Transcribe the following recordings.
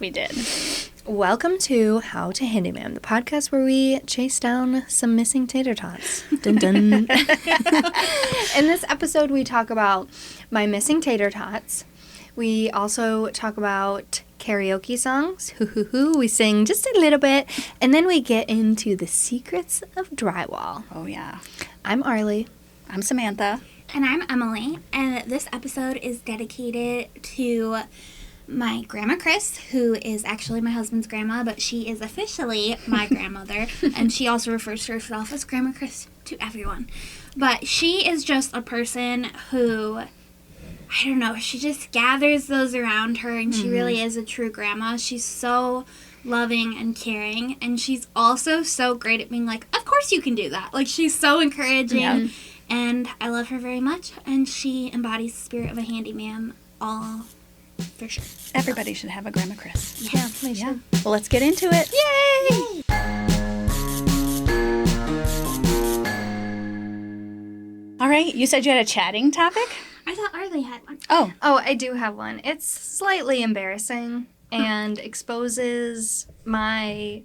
we did. Welcome to How to Handyma'am, the podcast where we chase down some missing tater tots. Dun dun. In this episode, we talk about my missing tater tots. We also talk about karaoke songs. Hoo hoo hoo. We sing just a little bit, and then we get into the secrets of drywall. Oh, yeah. I'm Arlie. I'm Samantha. And I'm Emily, and this episode is dedicated to my grandma Chris, who is actually my husband's grandma, but she is officially my grandmother, and she also refers to herself as Grandma Chris to everyone. But she is just a person who, I don't know, she just gathers those around her, and she really is a true grandma. She's so loving and caring, and she's also so great at being like, of course you can do that. Like, she's so encouraging, and I love her very much, and she embodies the spirit of a handyman all for sure. Everybody should have a Grandma Chris. Yeah, they should. Well, let's get into it. Yay! All right. You said you had a chatting topic? I thought Arlie had one. Oh, I do have one. It's slightly embarrassing and exposes my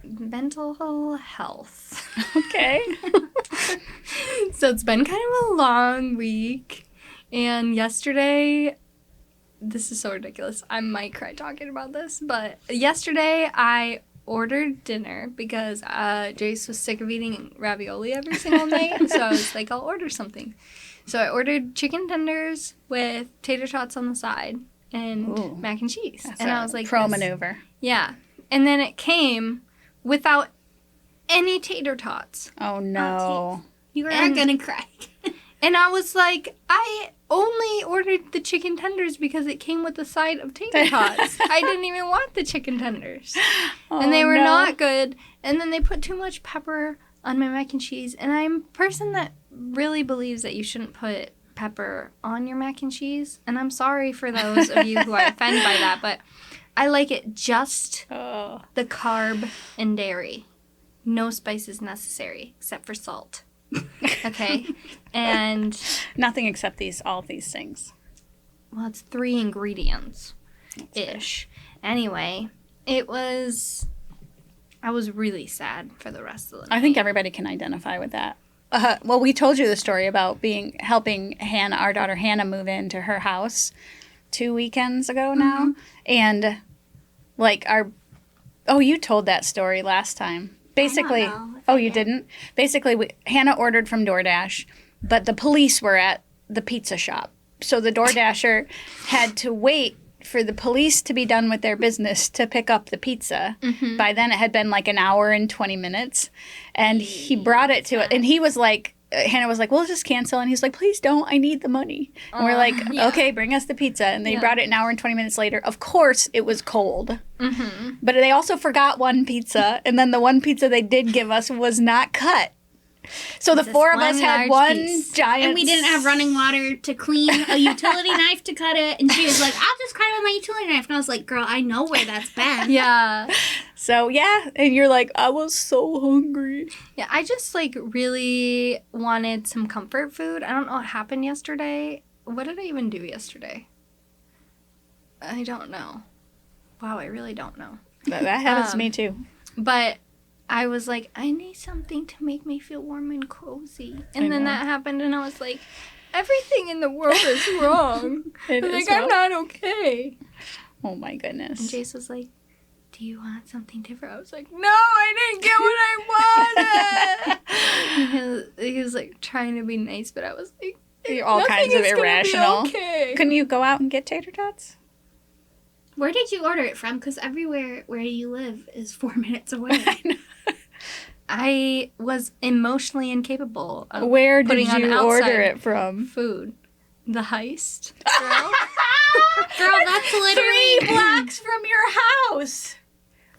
mental health. Okay. So it's been kind of a long week. And yesterday, this is so ridiculous. I might cry talking about this. But yesterday, I ordered dinner because Jace was sick of eating ravioli every single night. So I was like, I'll order something. So I ordered chicken tenders with tater tots on the side and mac and cheese. That's and I was like, pro maneuver. Yeah. And then it came without any tater tots. Oh, no. You are gonna cry. And I was like, I only ordered the chicken tenders because it came with a side of tater tots. I didn't even want the chicken tenders. And they were not good. And then they put too much pepper on my mac and cheese. And I'm a person that really believes that you shouldn't put pepper on your mac and cheese. And I'm sorry for those of you who are offended by that, but I like it just the carb and dairy. No spices necessary except for salt. Okay, and nothing except all of these things. Well, it's 3 ingredients ish. Anyway, I was really sad for the rest of the night. I think everybody can identify with that. Well, we told you the story about helping Hannah, our daughter Hannah, move into her house 2 weekends ago now, and you told that story last time. Basically, you didn't? Basically, Hannah ordered from DoorDash, but the police were at the pizza shop. So the DoorDasher had to wait for the police to be done with their business to pick up the pizza. Mm-hmm. By then, it had been like an hour and 20 minutes. And he brought it to it. And he was like, Hannah was like, we'll just cancel. And he's like, please don't. I need the money. And we're like, okay, bring us the pizza. And they brought it an hour and 20 minutes later. Of course, it was cold. Mm-hmm. But they also forgot one pizza. And then the one pizza they did give us was not cut. So the 4 of us had one giant... And we didn't have running water to clean a utility knife to cut it. And she was like, I'll just cut it with my utility knife. And I was like, girl, I know where that's been. Yeah. So, yeah. And you're like, I was so hungry. Yeah, I just, really wanted some comfort food. I don't know what happened yesterday. What did I even do yesterday? I don't know. Wow, I really don't know. That happens to me, too. But I was like, I need something to make me feel warm and cozy. And then that happened, and I was like, everything in the world is wrong. I'm not okay. Oh, my goodness. And Jace was like, do you want something different? I was like, no, I didn't get what I wanted. he was like trying to be nice, but I was like, all kinds of irrational. Okay. Couldn't you go out and get tater tots? Where did you order it from? Because everywhere where you live is 4 minutes away. I know. I was emotionally incapable of Where putting did you on order it from? Food. The Heist. Girl, that's literally 3 blocks from your house.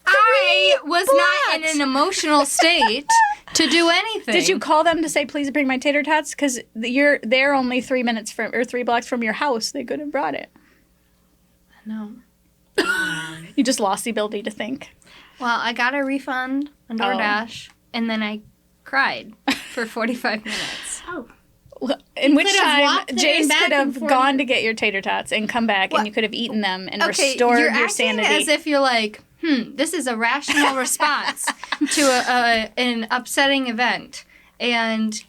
I was not in an emotional state to do anything. Did you call them to say, please bring my tater tots? Because they're only 3 minutes from, or 3 blocks from your house. They could have brought it. No. You just lost the ability to think. Well, I got a refund on DoorDash, and then I cried for 45 minutes. Oh. Well, In which could have time, walked there and Jace back could in have 40 gone to get your tater tots and come back, and you could have eaten them and Okay, restored you're your acting sanity. as if you're like, this is a rational response to an upsetting event. And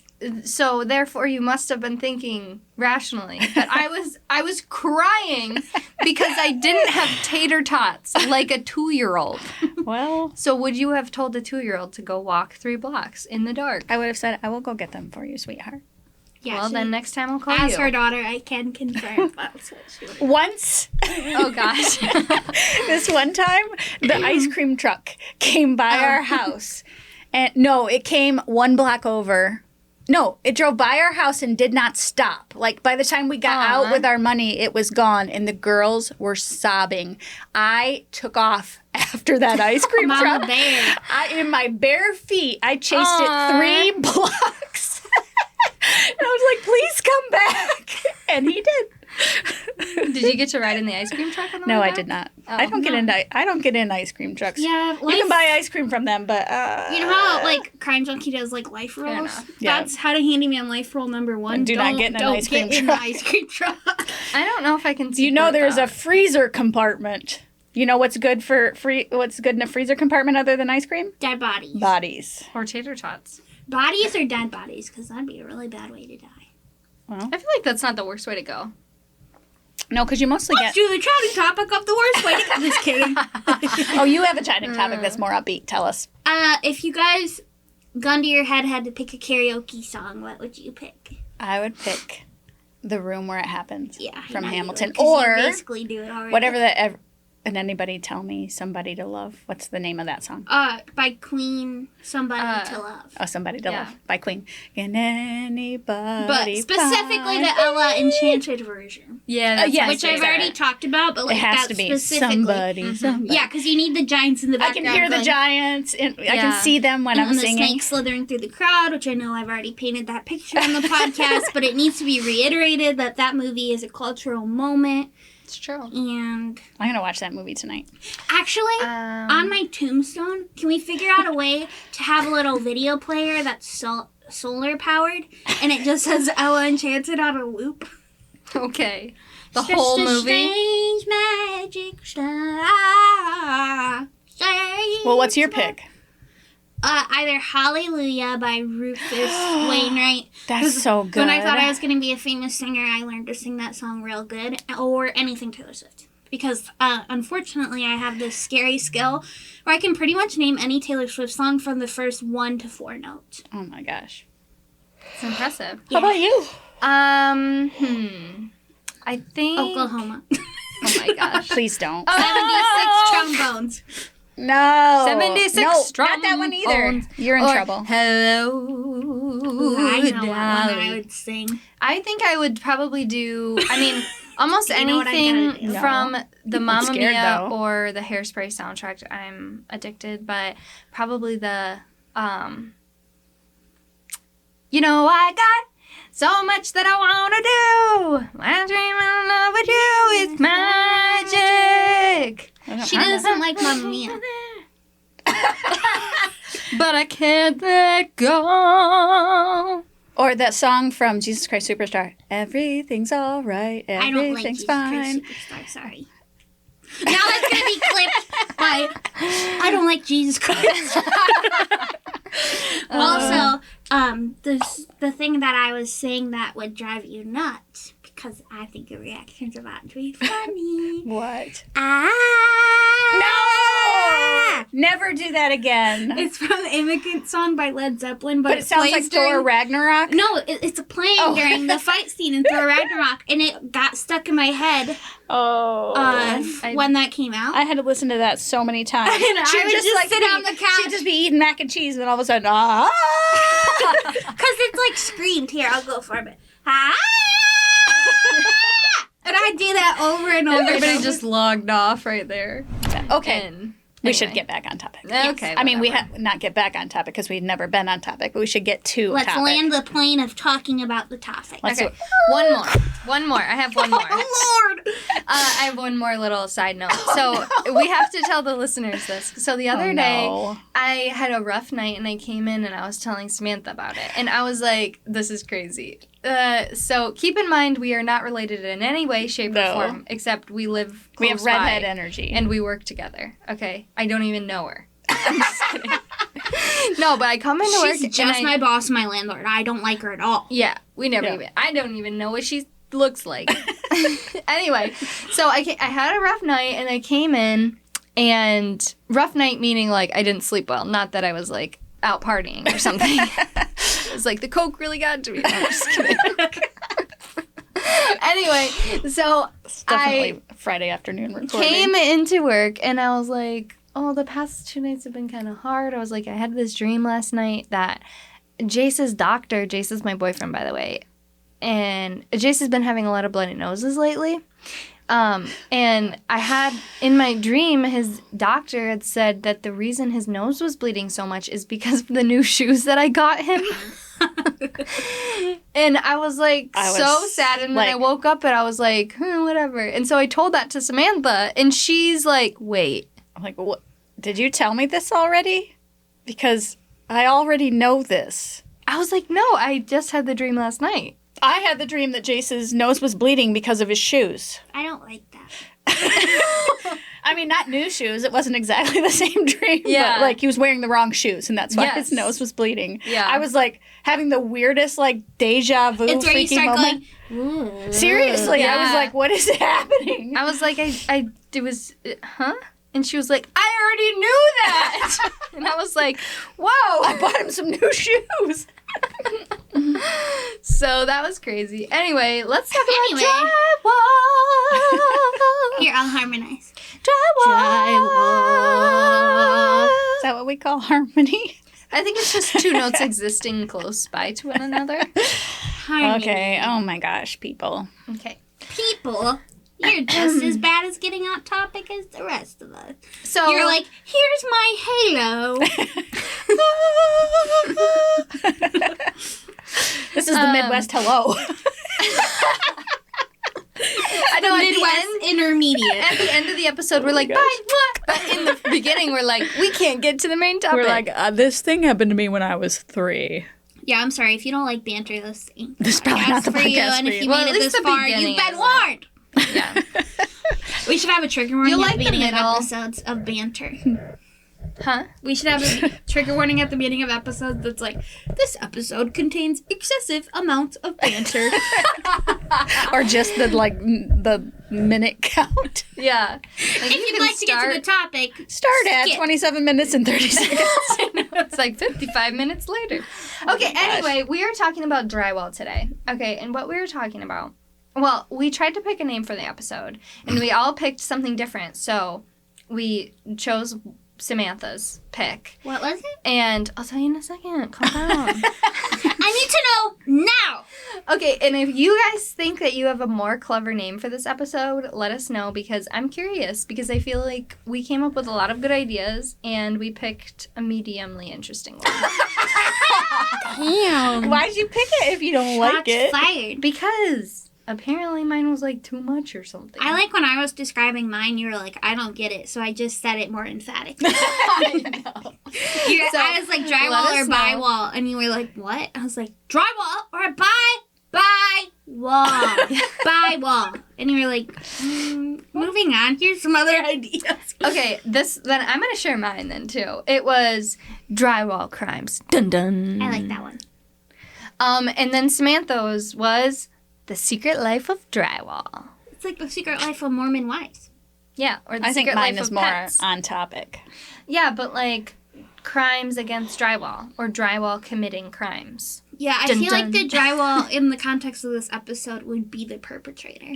so therefore you must have been thinking rationally. But I was crying because I didn't have tater tots like a 2-year-old. Well, So would you have told a 2-year-old to go walk 3 blocks in the dark? I would have said, I will go get them for you, sweetheart. Yeah, Well, then next time I'll call as you. her daughter, I can confirm that's what she would. Once, Oh, gosh. this one time, the ice cream truck came by our house. And no, it came 1 block over. No, it drove by our house and did not stop. Like, by the time we got out with our money, it was gone, and the girls were sobbing. I took off after that ice cream Mama truck. bear. In my bare feet, I chased it 3 blocks. And I was like, please come back. And he did. Did you get to ride in the ice cream truck on the No, way I back? did not. Oh, I don't get in ice cream trucks. Yeah, You can buy ice cream from them, but You know how like Crime Junkie does like life rolls? enough. Yeah. That's how to Handyman life roll number 1. Do not get in an don't ice cream get in the truck. ice cream truck. I don't know if I can. you know support there's that. a freezer compartment. You know what's good what's good in a freezer compartment other than ice cream? Dead bodies. Bodies. or tater tots. Bodies or dead bodies? Because that'd be a really bad way to die. I feel like that's not the worst way to go. No, because you mostly Let's do the trending topic of the worst way to go. Just kidding. Oh, you have a trending topic that's more upbeat. Tell us. If you guys, gun to your head, had to pick a karaoke song, what would you pick? I would pick The Room Where It Happens Yeah. from I know you Hamilton. would, 'cause you Or basically do it already. whatever that... And anybody tell me Somebody to Love. What's the name of that song? By Queen, Somebody to Love. Oh, Somebody to Yeah. Love by Queen. Can anybody But specifically find- the Ella Enchanted version. Yeah, that's yes, my Which I've favorite. already talked about, but like It has that's to be specifically. somebody, somebody. Yeah, because you need the giants in the I background. can hear the going, giants. And I Yeah. can see them when and I'm the singing. snake slithering through the crowd, which I know I've already painted that picture on the podcast, but it needs to be reiterated that that movie is a cultural moment. It's true. And I'm going to watch that movie tonight. actually, on my tombstone, can we figure out a way to have a little video player that's solar powered, and it just says Ella Enchanted on a loop? Okay. The Just whole a movie. Strange magic star. Well, what's your pick? Either Hallelujah by Rufus Wainwright. That's so good. When I thought I was going to be a famous singer, I learned to sing that song real good. Or anything Taylor Swift. Because, unfortunately, I have this scary skill where I can pretty much name any Taylor Swift song from the first 1 to 4 notes. Oh, my gosh. It's impressive. How about you? I think. Oklahoma. Oh my gosh. Please don't. 76 trombones. No. 76 no, not that one either. trombones. You're in Or trouble. Hello. Ooh, I know what one I Dolly. would sing. I think I would probably do. I mean, almost You know what I'm gonna anything do? No. from the I'm Mamma scared, Mia though. or the Hairspray soundtrack. I'm addicted, but probably the. You know, I got so much that I want to do. I dream in love with you. It's magic. She doesn't like Mamma Mia. But I can't let go. Or that song from Jesus Christ Superstar. Everything's all right. I don't like Everything's Jesus fine. Christ Superstar, sorry. Now that's going to be clipped by, I don't like Jesus Christ. Also, the thing that I was saying that would drive you nuts, because I think your reaction's about to be funny. What? No! Never do that again. It's from the Immigrant Song by Led Zeppelin, but it sounds plays like Thor during- Ragnarok. No, it's playing Oh. during the fight scene in Thor Ragnarok, and it got stuck in my head Oh. when that came out. I had to listen to that so many times. And I would just sit on the couch. She'd just be eating mac and cheese, and all of a sudden, ah! Because it's like screamed. Here, I'll go for a bit. Ah! And I do that over and over. Everybody and over. just logged off right there. Okay. And We should anyway. get back on topic. Okay. I mean, we whatever. not get back on topic because we've never been on topic, but we should get to Let's topic. land the plane of talking about the topic. Let's Okay. do One more. I have one more. Oh, Lord! I have one more little side note. So we have to tell the listeners this. So the other day, I had a rough night and I came in and I was telling Samantha about it. And I was like, this is crazy. So keep in mind, we are not related in any way, shape, or form, except we live close We have redhead energy. and we work together. Okay? I don't even know her. I'm just kidding. No, but I come into work. She's just my boss, my landlord. I don't like her at all. Yeah, we never even. I don't even know what she looks like. Anyway, so I had a rough night, and I came in, and rough night meaning like I didn't sleep well. Not that I was like out partying or something. It was like the coke really got to me. No, I'm just kidding. Anyway, so It's definitely Friday afternoon recording. came into work, and I was like, oh, the past 2 nights have been kind of hard. I was like, I had this dream last night that Jace's doctor, Jace is my boyfriend, by the way, and Jace has been having a lot of bloody noses lately. And I had, in my dream, his doctor had said that the reason his nose was bleeding so much is because of the new shoes that I got him. And I was like, so sad. And then I woke up and I was like, whatever. And so I told that to Samantha, and she's like, wait. I'm like, what? Did you tell me this already? Because I already know this. I was like, no, I just had the dream last night. I had the dream that Jace's nose was bleeding because of his shoes. I don't like that. I mean, not new shoes. It wasn't exactly the same dream. Yeah. But, like, he was wearing the wrong shoes, and that's why his nose was bleeding. Yeah. I was, like, having the weirdest, like, deja vu It's where you freaking start moment. going, Seriously. Yeah. I was like, what is happening? I was like, it was, huh? And she was like, I already knew that. And I was like, whoa. I bought him some new shoes. So that was crazy. Anyway, let's talk about drywall. Here, I'll harmonize. Drywall. Is that what we call harmony? I think it's just two notes existing close by to one another. Harmony. Okay. Oh my gosh, people. Okay. People, you're just as bad as getting on topic as the rest of us. So You're like, here's my halo. This is the Midwest hello. I know Midwest Intermediate. at the end of the episode, we're like, bye, what? But in the beginning, we're like, we can't get to the main topic. We're like, this thing happened to me when I was 3. Yeah, I'm sorry. If you don't like banter, this This is probably not the for you. podcast And for if you. you Well, made at it least this the far, beginning you've been is warned. yeah. We should have a trigger warning You at like the the beginning of middle. episodes of banter. Huh? We should have a trigger warning at the beginning of episodes that's like, this episode contains excessive amounts of banter. Or just the minute count. Yeah. If you'd like to get to the topic, Start at skip. 27 minutes and 30 seconds. It's like 55 minutes later. Okay, anyway, we are talking about drywall today. Okay, and what we were talking about, well, we tried to pick a name for the episode, and we all picked something different. So we chose Samantha's pick. What was it? And I'll tell you in a second. Calm down. I need to know now. Okay, and if you guys think that you have a more clever name for this episode, let us know, because I'm curious, because I feel like we came up with a lot of good ideas and we picked a mediumly interesting one. Damn. Why'd you pick it if you don't like it? Fired. Because apparently mine was like too much or something. I like when I was describing mine, you were like, I don't get it, so I just said it more emphatically. I know. I was like, let drywall us or know. buy wall, and you were like, what? I was like, drywall or buy wall. Buy wall. And you were like, moving on, here's some other ideas. Okay, then I'm going to share mine then too. It was drywall crimes. Dun dun. I like that one. And then Samantha's was The Secret Life of Drywall. It's like The Secret Life of Mormon Wives. Yeah, or The I think Secret mine Life is of more Pets. on topic. Yeah, but like crimes against drywall or drywall committing crimes. Yeah, I Dun, feel dun. like the drywall, in the context of this episode, would be the perpetrator.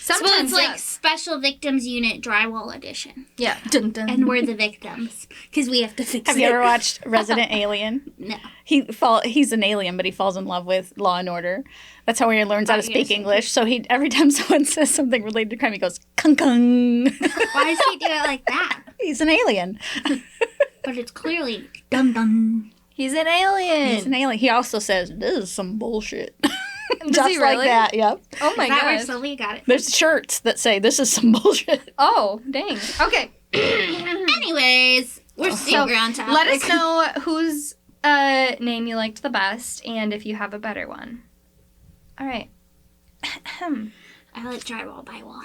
So Sometimes it's like yes. Special Victims Unit Drywall Edition. Yeah. Dun, dun. And we're the victims. Because we have to fix Have it. you ever watched Resident Alien? No. He's an alien, but he falls in love with Law and Order. That's how he learns how to speak yes. English. So he every time someone says something related to crime, he goes, kung kung. Why does he do it like that? He's an alien. But it's clearly dum dum. He's an alien. He's an alien. He also says, this is some bullshit. Does Just he like really? that, yep. Oh my Is that where gosh. Sylvia got it? There's shirts that say, this is some bullshit. Oh, dang. Okay. Anyways, we're super on topic. Let us know whose name you liked the best and if you have a better one. All right. I like drywall by wall.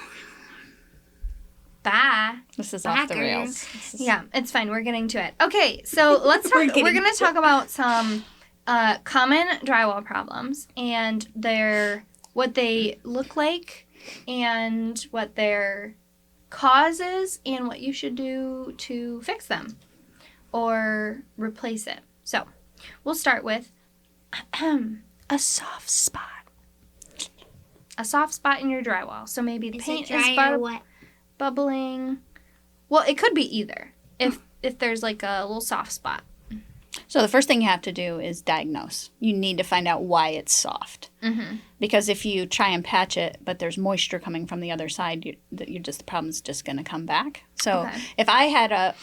Bye. This is off the Backers. rails. Yeah, it's fine. We're getting to it. Okay, so let's talk. We're going to talk about some common drywall problems and what they look like and what their cause is and what you should do to fix them or replace it. So we'll start with a soft spot. A soft spot in your drywall. So maybe the paint is wet? bubbling. Well, it could be either. If there's like a little soft spot. So the first thing you have to do is diagnose. You need to find out why it's soft. Mm-hmm. Because if you try and patch it, but there's moisture coming from the other side, the problem's just going to come back. So if I had a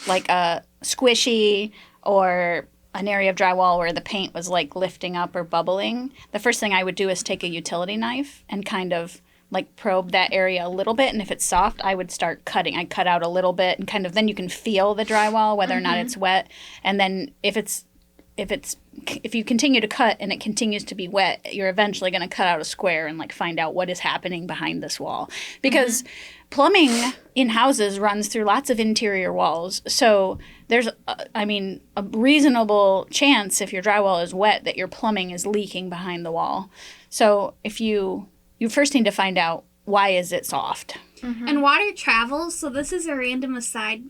squishy or an area of drywall where the paint was like lifting up or bubbling, the first thing I would do is take a utility knife and kind of like probe that area a little bit. And if it's soft, I would start cutting. I cut out a little bit and kind of then you can feel the drywall, whether or not it's wet. And then if you continue to cut and it continues to be wet, you're eventually going to cut out a square and like find out what is happening behind this wall. Because plumbing in houses runs through lots of interior walls. So there's, a reasonable chance if your drywall is wet that your plumbing is leaking behind the wall. So if you first need to find out why is it soft. Mm-hmm. And water travels, so this is a random aside.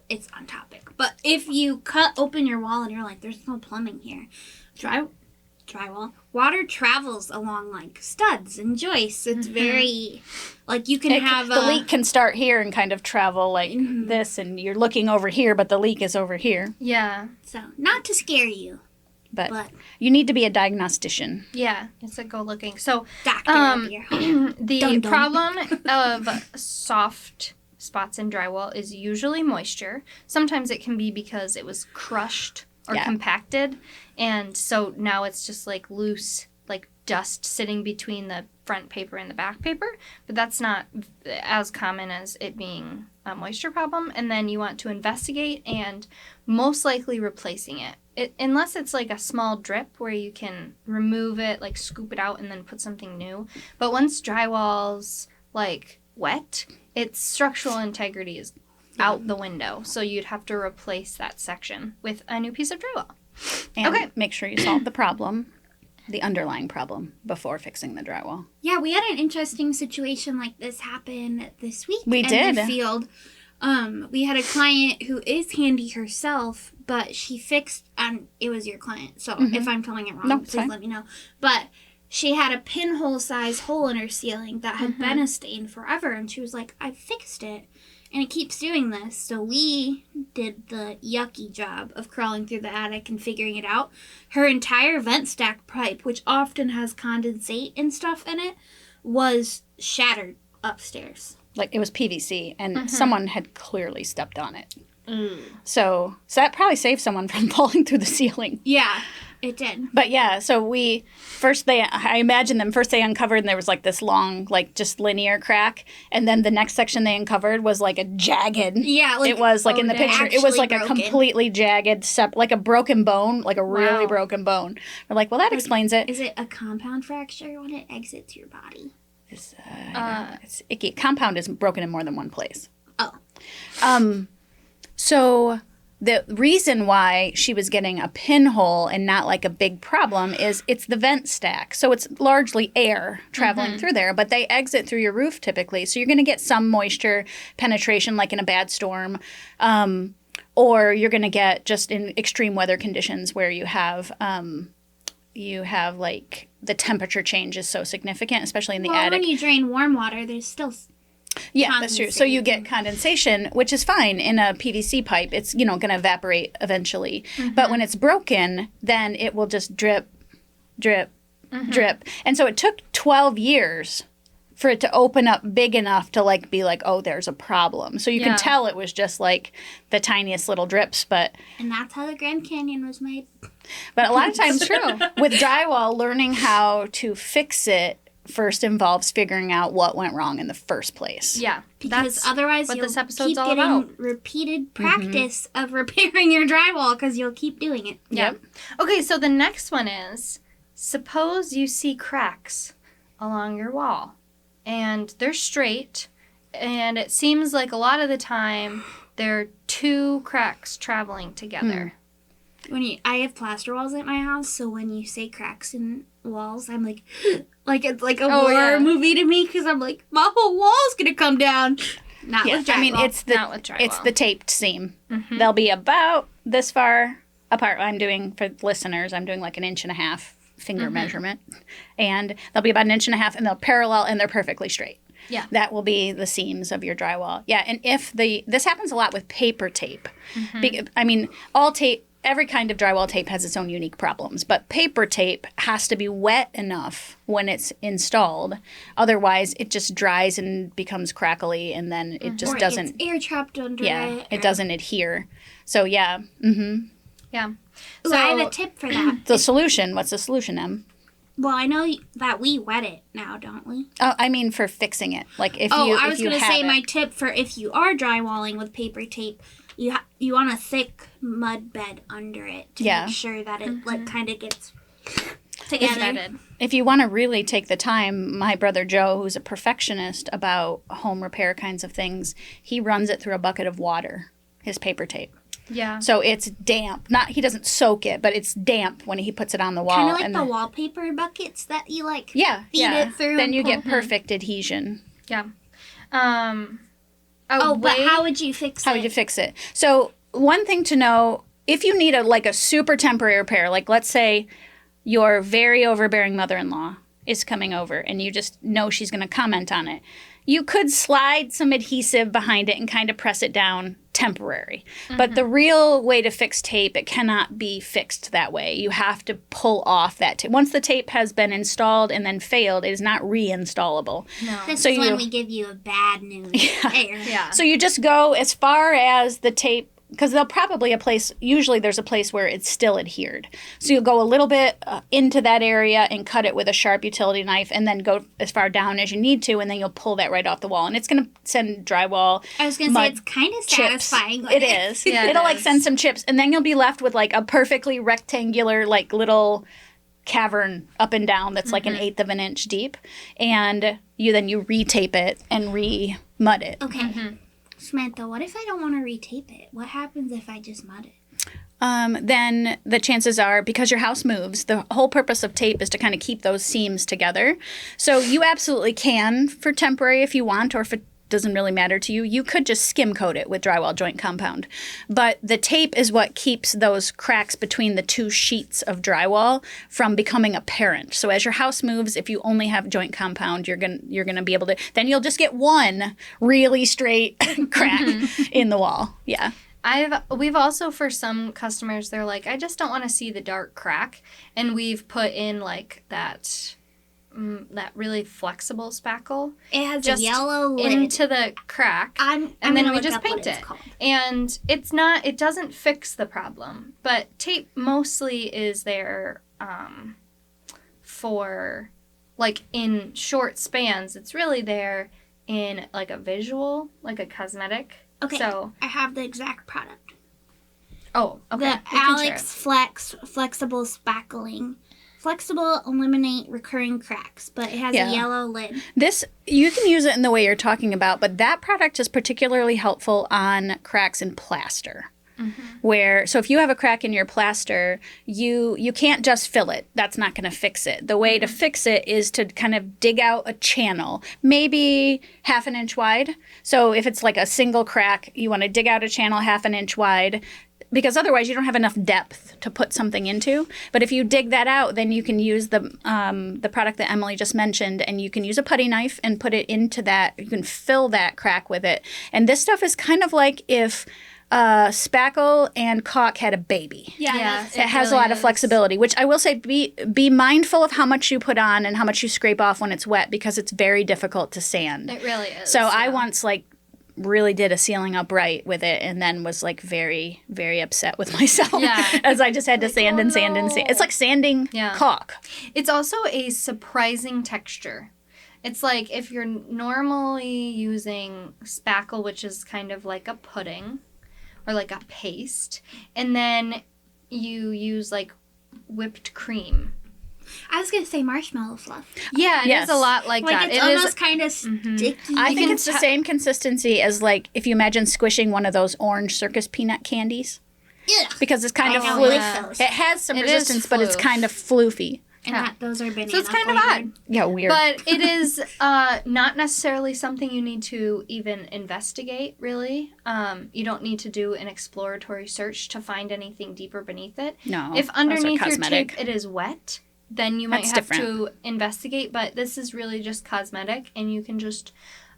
It's on topic. But if you cut open your wall and you're like, there's no plumbing here, drywall, water travels along like studs and joists. It's very, like you can have the leak can start here and kind of travel like this, and you're looking over here, but the leak is over here. Yeah. So, not to scare you. But you need to be a diagnostician. Yeah, it's a go looking. So, doctor of your home. The problem of soft spots in drywall is usually moisture. Sometimes it can be because it was crushed or compacted, and so now it's just like loose, like dust sitting between the front paper and the back paper. But that's not as common as it being a moisture problem. And then you want to investigate and most likely replacing it. Unless it's like a small drip where you can remove it, like scoop it out and then put something new. But once drywall's like wet, its structural integrity is out the window. So you'd have to replace that section with a new piece of drywall. And make sure you solve the problem, the underlying problem, before fixing the drywall. Yeah, we had an interesting situation like this happen this week in the field. We had a client who is handy herself, but she fixed, and it was your client, so if I'm telling it wrong, please let me know. But she had a pinhole size hole in her ceiling that had been a stain forever, and she was like, I fixed it, and it keeps doing this. So we did the yucky job of crawling through the attic and figuring it out. Her entire vent stack pipe, which often has condensate and stuff in it, was shattered upstairs. Like it was PVC, and someone had clearly stepped on it. So that probably saved someone from falling through the ceiling. Yeah, it did. But yeah, so I imagine them first they uncovered and there was like this long, like just linear crack. And then the next section they uncovered was like a jagged. Yeah. Like, it was like in the picture, it was like broken. A completely jagged, like a broken bone, like a really broken bone. We're like, well, that explains it. Is it a compound fracture when it exits your body? It's icky. Compound is broken in more than one place. Oh. So the reason why she was getting a pinhole and not like a big problem is it's the vent stack. So it's largely air traveling through there, but they exit through your roof typically. So you're going to get some moisture penetration like in a bad storm. Or you're going to get just in extreme weather conditions where you have like the temperature change is so significant, especially in the attic. When you drain warm water, there's still that's true. So you get condensation, which is fine in a PVC pipe. It's, going to evaporate eventually. But when it's broken, then it will just drip, drip, drip. And so it took 12 years for it to open up big enough to like be like, oh, there's a problem. So you can tell it was just like the tiniest little drips, but... And that's how the Grand Canyon was made. But a lot of times with drywall, learning how to fix it first involves figuring out what went wrong in the first place. Yeah. Because otherwise what you'll this episode's keep all getting about. repeated practice of repairing your drywall because you'll keep doing it. Yep. Okay, so the next one is, suppose you see cracks along your wall. And they're straight. And it seems like a lot of the time there are two cracks traveling together. I have plaster walls at my house, so when you say cracks in walls, I'm like it's like a horror movie to me, because I'm like, my whole wall's gonna come down. Not with drywall. I mean, it's the taped seam. Mm-hmm. They'll be about this far apart. I'm doing, for listeners, I'm doing like 1.5 inches finger measurement, and they'll be about 1.5 inches, and they'll parallel, and they're perfectly straight. Yeah. That will be the seams of your drywall. Yeah, and this happens a lot with paper tape. I mean, all tape, every kind of drywall tape has its own unique problems, but paper tape has to be wet enough when it's installed. Otherwise, it just dries and becomes crackly, and then it just doesn't. It's air trapped under it. Yeah, it doesn't adhere. So yeah. Mm-hmm. Yeah. Ooh, So I have a tip for that. The solution. What's the solution, Em? Well, I know that we wet it now, don't we? Oh, I mean for fixing it. Like if I was going to say my tip for if you are drywalling with paper tape, you want a thick mud bed under it to make sure that it like kind of gets together. If you want to really take the time, my brother Joe, who's a perfectionist about home repair kinds of things, he runs it through a bucket of water, his paper tape. Yeah. So it's damp. He doesn't soak it, but it's damp when he puts it on the wall. Kind of like the wallpaper buckets that you feed it through. Then you get perfect adhesion. Yeah. But how would you fix it? How would you fix it? So one thing to know, if you need a super temporary repair, like let's say your very overbearing mother-in-law is coming over and you just know she's going to comment on it, you could slide some adhesive behind it and kind of press it down temporary. But the real way to fix tape, it cannot be fixed that way. You have to pull off that tape. Once the tape has been installed and then failed, it is not reinstallable. No. This is when we give you a bad news. Yeah. So you just go as far as the tape, because they'll probably usually there's a place where it's still adhered. So you'll go a little bit into that area and cut it with a sharp utility knife, and then go as far down as you need to, and then you'll pull that right off the wall. And it's going to send drywall. I was going to say, it's kind of satisfying. It is. Yeah, It'll send some chips, and then you'll be left with a perfectly rectangular little cavern up and down that's like 1/8 of an inch deep. And you retape it and re-mud it. Okay. Samantha, what if I don't want to retape it? What happens if I just mud it? Then the chances are, because your house moves, the whole purpose of tape is to kind of keep those seams together. So you absolutely can, for temporary if you want, or if it doesn't really matter to you, you could just skim coat it with drywall joint compound. But the tape is what keeps those cracks between the two sheets of drywall from becoming apparent. So as your house moves, if you only have joint compound, you're gonna be able to. Then you'll just get one really straight crack in the wall. Yeah. We've also, for some customers, they're like, I just don't want to see the dark crack, and we've put in that really flexible spackle. It has just a yellow lid into the crack, and then we just paint it. And it doesn't fix the problem, but tape mostly is there for in short spans. It's really there in a visual, a cosmetic. Okay, so I have the exact product. Oh, okay. The Alex Flex Flexible Spackling. Flexible, eliminate recurring cracks, but it has a yellow lid. You can use it in the way you're talking about, but that product is particularly helpful on cracks in plaster. So if you have a crack in your plaster, you can't just fill it. That's not going to fix it. The way to fix it is to kind of dig out a channel, maybe 1/2 inch wide. So if it's a single crack, you want to dig out a channel 1/2 inch wide, because otherwise you don't have enough depth to put something into. But if you dig that out, then you can use the product that Emily just mentioned, and you can use a putty knife and put it into that. You can fill that crack with it. And this stuff is kind of like if spackle and caulk had a baby. Yeah, it has really a lot of flexibility, which I will say be mindful of how much you put on and how much you scrape off when it's wet, because it's very difficult to sand. It really is. So I once really did a ceiling upright with it, and then was very, very upset with myself as I just had to sand and sand and sand. It's like sanding caulk. It's also a surprising texture. It's like if you're normally using spackle, which is kind of like a pudding or a paste, and then you use whipped cream. I was going to say marshmallow fluff. Yeah, it is a lot like that. It's almost kind of sticky. I think it's the same consistency as, like, if you imagine squishing one of those orange circus peanut candies. Yeah. Because it's kind of I floofy. like those. It has some resistance, but it's kind of floofy. And those are banana So it's kind of flavored. odd. Yeah, weird. But it is not necessarily something you need to even investigate, really. You don't need to do an exploratory search to find anything deeper beneath it. No, If underneath your cosmetic. tape it is wet, then you might That's have different. to investigate. But this is really just cosmetic, and you can just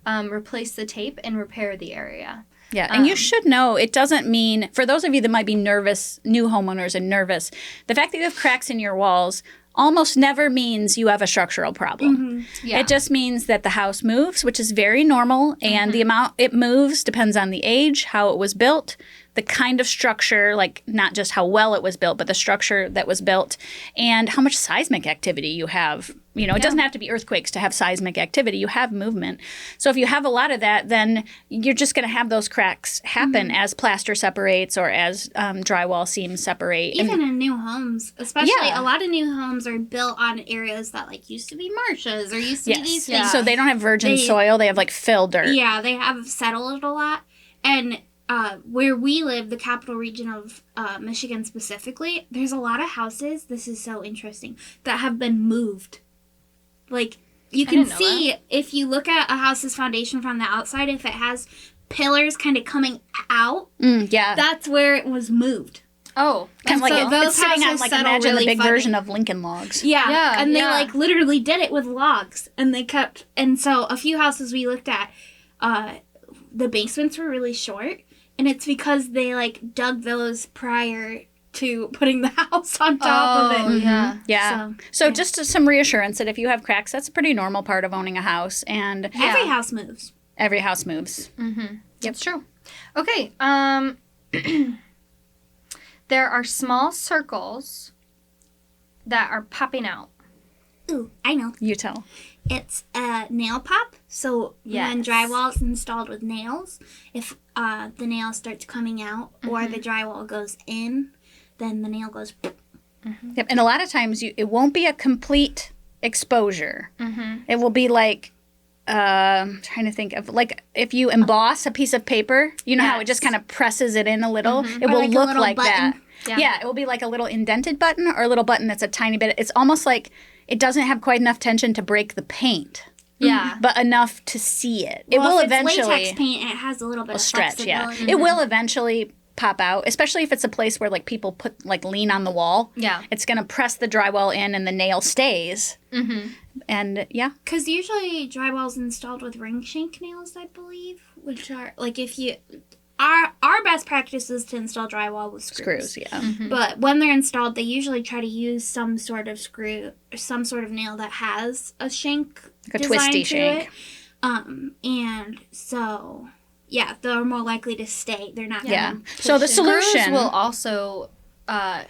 replace the tape and repair the area. Yeah, and you should know, it doesn't mean, for those of you that might be nervous, new homeowners and nervous, the fact that you have cracks in your walls almost never means you have a structural problem. Yeah. It just means that the house moves, which is very normal, and the amount it moves depends on the age, how it was built, the kind of structure, like not just how well it was built, but the structure that was built, and how much seismic activity you have. You know, it doesn't have to be earthquakes to have seismic activity. You have movement. So if you have a lot of that, then you're just going to have those cracks happen as plaster separates or as drywall seams separate. Even in new homes, especially a lot of new homes are built on areas that like used to be marshes or used to be these things. So they don't have virgin soil. They have like fill dirt. Yeah, they have settled a lot. And where we live, the capital region of Michigan specifically, there's a lot of houses, this is so interesting, that have been moved. Like, you can see, if you look at a house's foundation from the outside, if it has pillars kind of coming out, that's where it was moved. Oh, kind of like it's sitting on, like, imagine really the big funny. version of Lincoln Logs. Yeah, and they like literally did it with logs, and they kept, and so a few houses we looked at, the basements were really short, and it's because they like dug those prior to putting the house on top of it. Yeah. So just some reassurance that if you have cracks, that's a pretty normal part of owning a house, and Every house moves. every house moves. That's true. Okay. There are small circles that are popping out. Ooh, I know. You tell. It's a nail pop. So when drywall is installed with nails, if the nail starts coming out or the drywall goes in, then the nail goes. Yep. And a lot of times it won't be a complete exposure. It will be like, I'm trying to think of, like, if you emboss a piece of paper, you know how it just kind of presses it in a little? It will like a look little like button. that. Yeah, it will be like a little indented button or a little button that's a tiny bit. It's almost like it doesn't have quite enough tension to break the paint. Yeah. But enough to see it. It Well, will if it's eventually latex paint, it has a little bit of stretch, flexibility. It will eventually pop out, especially if it's a place where like people lean on the wall. Yeah. It's going to press the drywall in and the nail stays. And Because usually drywall's installed with ring shank nails, I believe, which are like if you. Our best practice is to install drywall with screws. But when they're installed, they usually try to use some sort of screw or some sort of nail that has a shank, like a twisty shank. And so, they're more likely to stay. They're not. So the solution Screws will also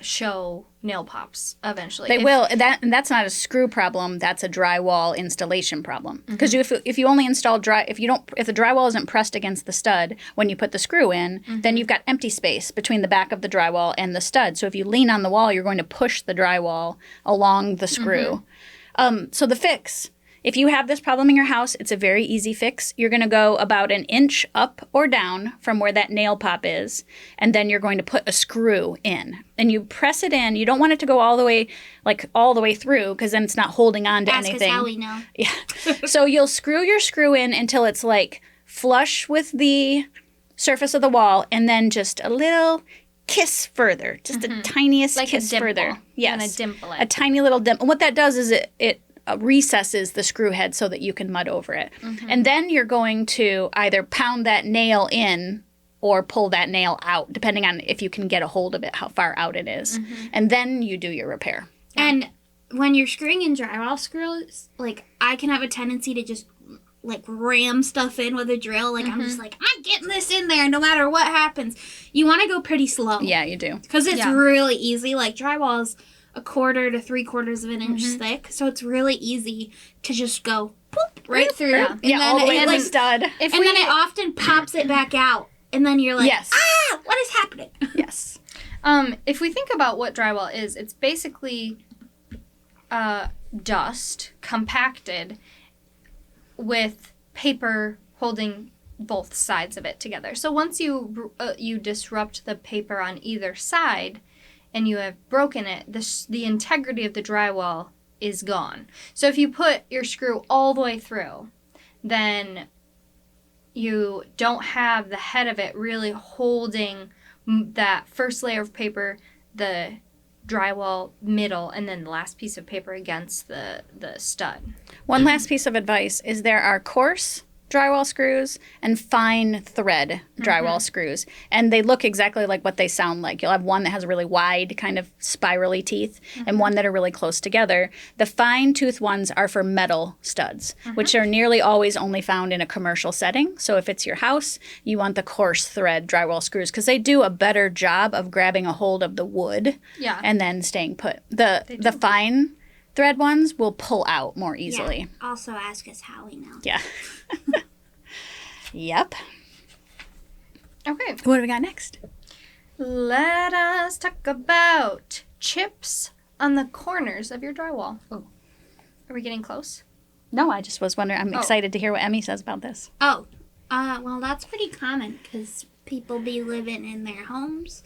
show nail pops eventually. They will. And that's not a screw problem. That's a drywall installation problem. Because if you only install if the drywall isn't pressed against the stud when you put the screw in, then you've got empty space between the back of the drywall and the stud. So if you lean on the wall, you're going to push the drywall along the screw. So the fix. If you have this problem in your house, it's a very easy fix. You're going to go about an inch up or down from where that nail pop is, and then you're going to put a screw in. And you press it in. You don't want it to go all the way through, because then it's not holding on to anything. Ask us how we know. Yeah. So you'll screw your screw in until it's like flush with the surface of the wall, and then just a little kiss further, just the tiniest like kiss a dimple. further. Yes. And a dimple it. A tiny little dimple. And what that does is it recesses the screw head so that you can mud over it. And then you're going to either pound that nail in or pull that nail out, depending on if you can get a hold of it, how far out it is. And then you do your repair. And when you're screwing in drywall screws, like, I can have a tendency to just, like, ram stuff in with a drill. Like, I'm just like, I'm getting this in there no matter what happens. You want to go pretty slow. Yeah, you do. Because it's really easy. Like, drywall is 1/4 to 3/4 of an inch thick. So it's really easy to just go poop right through. Yeah, And all the way to the like, stud. and then it often pops it back out. And then you're like, what is happening? Yes. If we think about what drywall is, it's basically dust compacted with paper holding both sides of it together. So once you disrupt the paper on either side and you have broken it, the integrity of the drywall is gone. So if you put your screw all the way through, then you don't have the head of it really holding that first layer of paper, the drywall middle, and then the last piece of paper against the stud. One last piece of advice is there are coarse drywall screws and fine thread drywall screws, and they look exactly like what they sound like. You'll have one that has really wide kind of spirally teeth and one that are really close together. The fine tooth ones are for metal studs, which are nearly always only found in a commercial setting. So if it's your house, you want the coarse thread drywall screws because they do a better job of grabbing a hold of the wood and then staying put. The fine thread ones will pull out more easily. Yeah. Also ask us how we know. Yeah. Yep. Okay. What do we got next? Let us talk about chips on the corners of your drywall. Oh. Are we getting close? No, I just was wondering. I'm excited to hear what Emmy says about this. Oh, well, that's pretty common because people be living in their homes.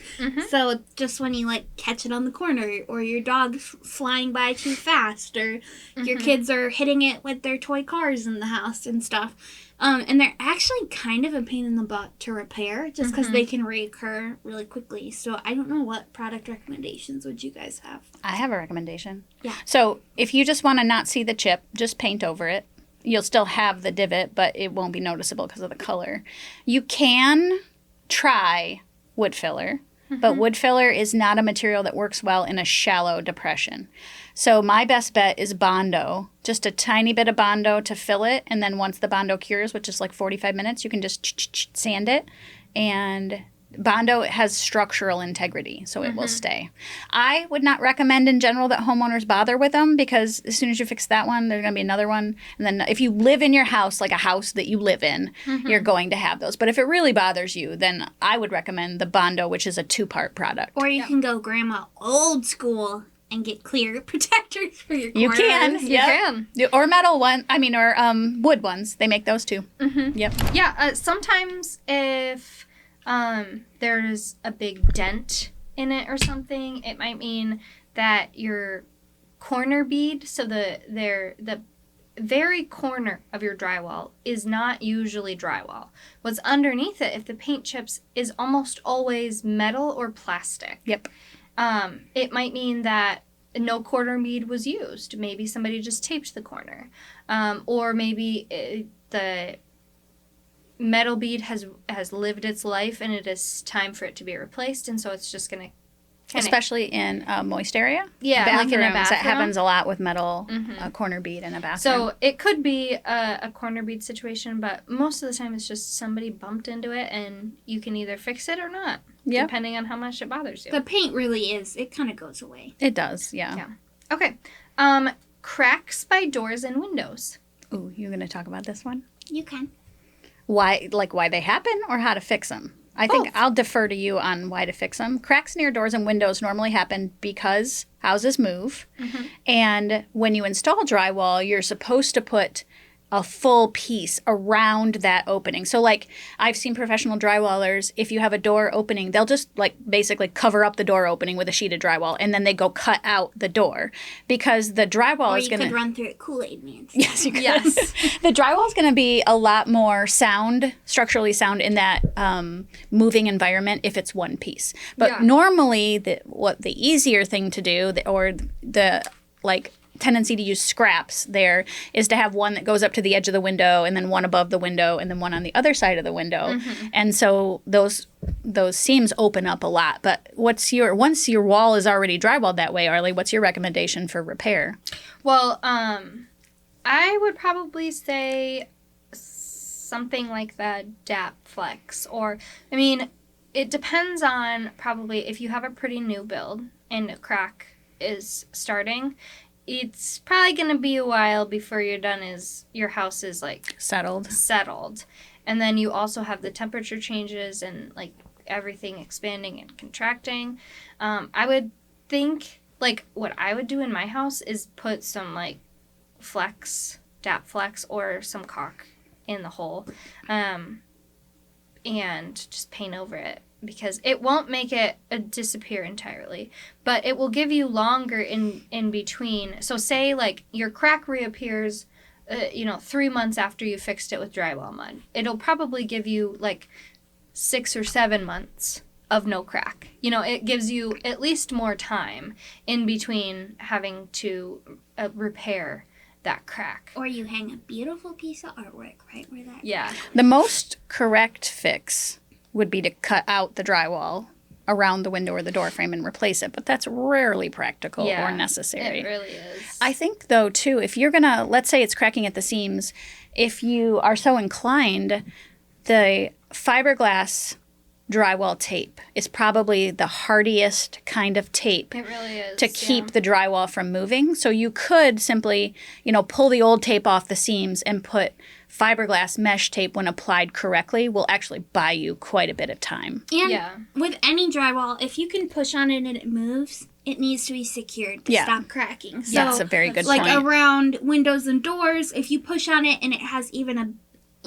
So it's just when you, like, catch it on the corner or your dog's flying by too fast or your kids are hitting it with their toy cars in the house and stuff. And they're actually kind of a pain in the butt to repair just because they can reoccur really quickly. So I don't know what product recommendations would you guys have? I have a recommendation. Yeah. So if you just want to not see the chip, just paint over it. You'll still have the divot, but it won't be noticeable because of the color. You can try wood filler, but wood filler is not a material that works well in a shallow depression. So my best bet is Bondo, just a tiny bit of Bondo to fill it, and then once the Bondo cures, which is like 45 minutes, you can just sand it, and Bondo has structural integrity, so it will stay. I would not recommend in general that homeowners bother with them because as soon as you fix that one, there's going to be another one. And then if you live in your house, like a house that you live in, you're going to have those. But if it really bothers you, then I would recommend the Bondo, which is a 2-part product. Or you can go grandma old school and get clear protectors for your corners. You can. You can. Or metal one. Or wood ones. They make those too. Yep. Yeah. Sometimes if there's a big dent in it or something, it might mean that your corner bead, so the very corner of your drywall is not usually drywall. What's underneath it, if the paint chips, is almost always metal or plastic. Yep. It might mean that no corner bead was used. Maybe somebody just taped the corner. Or maybe the metal bead has lived its life and it is time for it to be replaced, and so it's just going to especially in a moist area. Yeah, bathrooms, like in a bathroom. That happens a lot with metal corner bead in a bathroom. So it could be a corner bead situation, but most of the time it's just somebody bumped into it, and you can either fix it or not, depending on how much it bothers you. The paint really is, it kind of goes away. It does, yeah. Okay. Cracks by doors and windows. Ooh, you're going to talk about this one? You can. Why they happen or how to fix them? I think I'll defer to you on why to fix them. Cracks near doors and windows normally happen because houses move. And when you install drywall, you're supposed to put a full piece around that opening. So, like, I've seen professional drywallers, if you have a door opening, they'll just, like, basically cover up the door opening with a sheet of drywall, and then they go cut out the door because the drywall is going to... Or you could run through it Kool-Aid Man. Yes, you could. Yes. The drywall is going to be a lot more structurally sound in that moving environment if it's one piece. But normally, the easier thing to do, tendency to use scraps there is to have one that goes up to the edge of the window and then one above the window and then one on the other side of the window. And so those seams open up a lot. But once your wall is already drywalled that way, Arlie, what's your recommendation for repair? Well, I would probably say something like the DAP Flex, or, I mean, it depends on probably if you have a pretty new build and a crack is starting, it's probably going to be a while before you're done your house is, like, settled. And then you also have the temperature changes and, like, everything expanding and contracting. I would think like, what I would do in my house is put some, like, DAP Flex or some caulk in the hole, and just paint over it, because it won't make it disappear entirely, but it will give you longer in between. So say, like, your crack reappears, 3 months after you fixed it with drywall mud. It'll probably give you, like, 6 or 7 months of no crack. It gives you at least more time in between having to repair that crack. Or you hang a beautiful piece of artwork right where that. Yeah. The most correct fix would be to cut out the drywall around the window or the door frame and replace it, but that's rarely practical or necessary. It really is. I think, though, too, if you're gonna, let's say it's cracking at the seams, if you are so inclined, the fiberglass drywall tape is probably the hardiest kind of tape It really is. to keep the drywall from moving. So you could simply, pull the old tape off the seams and put fiberglass mesh tape, when applied correctly, will actually buy you quite a bit of time. And with any drywall, if you can push on it and it moves, it needs to be secured to stop cracking. So, that's a very good like point. around windows and doors, if you push on it and it has even a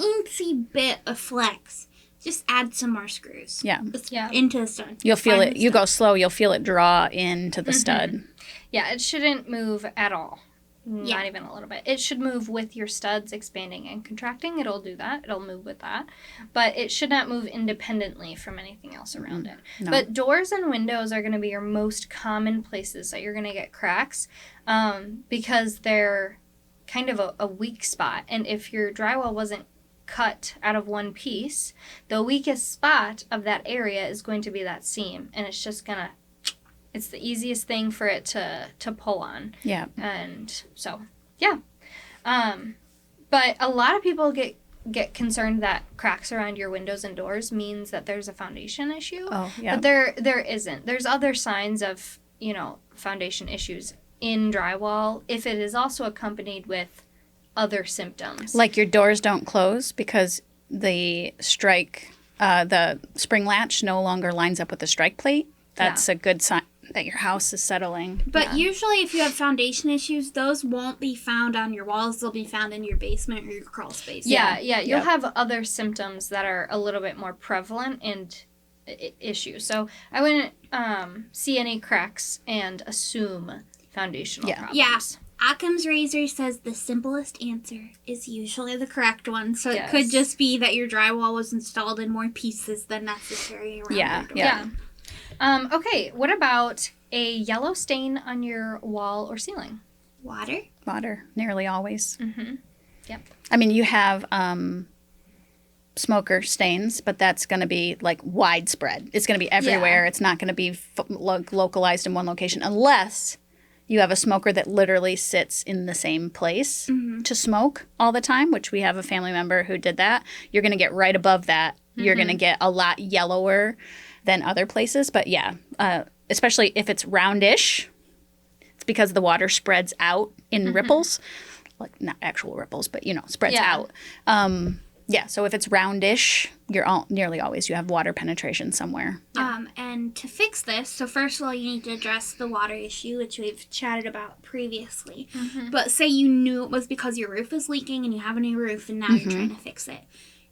incy bit of flex, just add some more screws. Into the stud. You'll feel it. You go slow, you'll feel it draw into the stud. Yeah, it shouldn't move at all. Not even a little bit. It should move with your studs expanding and contracting. It'll do that. It'll move with that. But it should not move independently from anything else around it. No. But doors and windows are going to be your most common places that you're going to get cracks, because they're kind of a weak spot. And if your drywall wasn't cut out of one piece, the weakest spot of that area is going to be that seam, and it's just gonna, it's the easiest thing for it to pull on. Yeah. And so, but a lot of people get concerned that cracks around your windows and doors means that there's a foundation issue. Oh, yeah. But there isn't. There's other signs of, foundation issues in drywall if it is also accompanied with other symptoms. Like your doors don't close because the the spring latch no longer lines up with the strike plate. That's a good sign that your house is settling. But usually if you have foundation issues, those won't be found on your walls. They'll be found in your basement or your crawl space. Yeah. You'll have other symptoms that are a little bit more prevalent and issues. So I wouldn't see any cracks and assume foundational problems. Yeah. Occam's razor says the simplest answer is usually the correct one. So it could just be that your drywall was installed in more pieces than necessary around your door. Yeah. Okay, what about a yellow stain on your wall or ceiling? Water, nearly always. Mm-hmm. Yep. I mean, you have smoker stains, but that's going to be like widespread. It's going to be everywhere. It's not going to be localized in one location unless you have a smoker that literally sits in the same place to smoke all the time, which we have a family member who did that. You're going to get right above that. You're going to get a lot yellower than other places. But especially if it's roundish, it's because the water spreads out in ripples, like not actual ripples, but spreads out. So if it's roundish, nearly always you have water penetration somewhere. And to fix this, so first of all, you need to address the water issue, which we've chatted about previously. But say you knew it was because your roof is leaking and you have a new roof and now you're trying to fix it.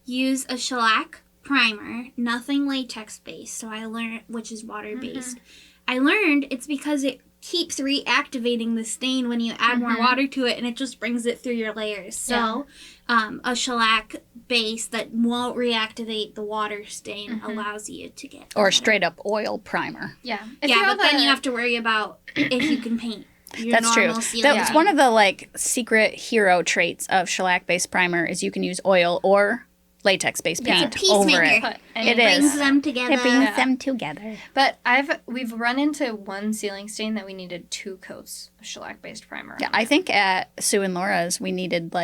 Use a shellac-primer, nothing latex-based, so I learned, which is water-based. I learned it's because it keeps reactivating the stain when you add more water to it, and it just brings it through your layers. So a shellac base that won't reactivate the water stain allows you to get or straight up oil primer. Yeah. But then you have to worry about if you can paint. That's true. That's one of the secret hero traits of shellac-based primer is you can use oil or latex-based paint over it. It brings them together. It brings them together. But we've run into one ceiling stain that we needed 2 coats of shellac-based primer. Yeah, I think at Sue and Laura's we needed